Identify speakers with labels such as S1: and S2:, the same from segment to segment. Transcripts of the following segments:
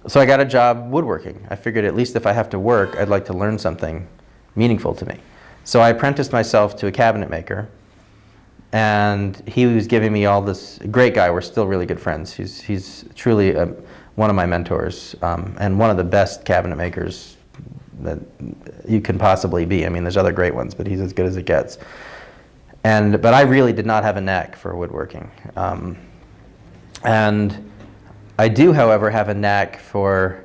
S1: So I got a job woodworking. I figured at least if I have to work, I'd like to learn something meaningful to me. So I apprenticed myself to a cabinet maker, and he was giving me all this, great guy, we're still really good friends. He's truly one of my mentors, and one of the best cabinet makers that you can possibly be. I mean, there's other great ones, but he's as good as it gets. But I really did not have a knack for woodworking. And I do, however, have a knack for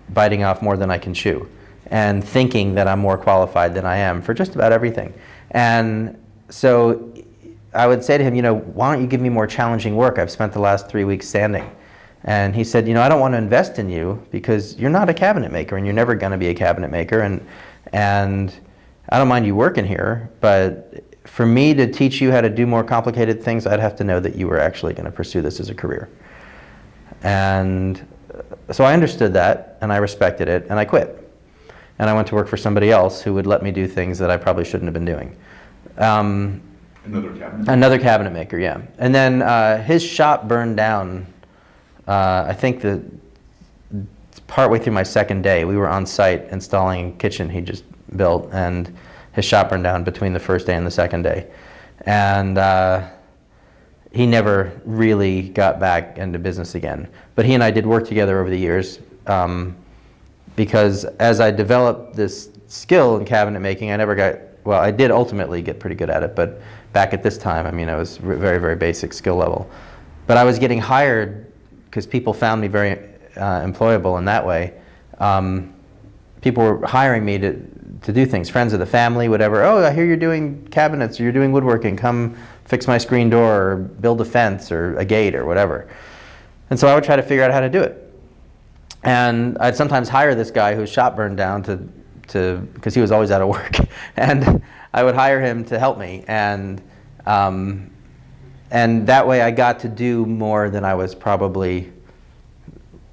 S1: biting off more than I can chew and thinking that I'm more qualified than I am for just about everything. And so I would say to him, why don't you give me more challenging work? I've spent the last 3 weeks sanding. And he said, I don't want to invest in you because you're not a cabinet maker and you're never going to be a cabinet maker. And I don't mind you working here, but for me to teach you how to do more complicated things, I'd have to know that you were actually going to pursue this as a career. And so I understood that, and I respected it, and I quit. And I went to work for somebody else who would let me do things that I probably shouldn't have been doing.
S2: Another cabinet maker?
S1: Another cabinet maker, yeah. And then his shop burned down, I think partway through my second day. We were on site installing a kitchen he just built, and his shop burned down between the first day and the second day. And he never really got back into business again. But he and I did work together over the years, because as I developed this skill in cabinet making, I did ultimately get pretty good at it, but back at this time, I was very, very basic skill level. But I was getting hired because people found me very employable in that way. People were hiring me to do things, friends of the family, whatever. Oh, I hear you're doing cabinets, or you're doing woodworking, come fix my screen door, or build a fence, or a gate, or whatever. And so I would try to figure out how to do it. And I'd sometimes hire this guy whose shop burned down because he was always out of work. And I would hire him to help me. And that way I got to do more than I was probably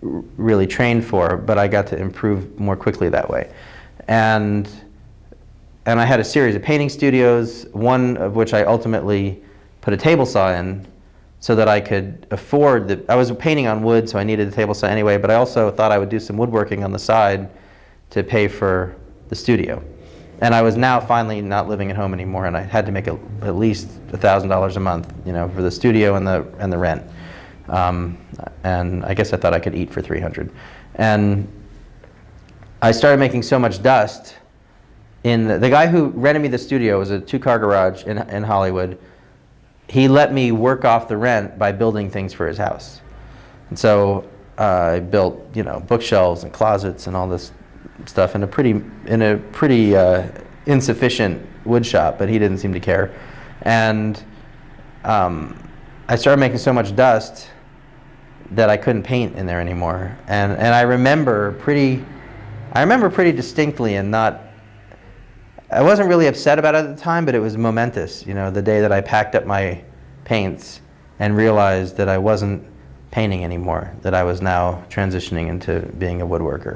S1: really trained for, but I got to improve more quickly that way. And I had a series of painting studios, one of which I ultimately put a table saw in so that I could afford I was painting on wood, so I needed a table saw anyway, but I also thought I would do some woodworking on the side to pay for the studio. And I was now finally not living at home anymore, and I had to make at least $1,000 a month, for the studio and the rent. And I guess I thought I could eat for $300. And I started making so much dust. The guy who rented me the studio was a 2-car garage in Hollywood. He let me work off the rent by building things for his house. And so I built, bookshelves and closets and all this stuff in a pretty insufficient wood shop, but he didn't seem to care. And I started making so much dust that I couldn't paint in there anymore. And I remember pretty distinctly, and I wasn't really upset about it at the time, but it was momentous, the day that I packed up my paints and realized that I wasn't painting anymore, that I was now transitioning into being a woodworker.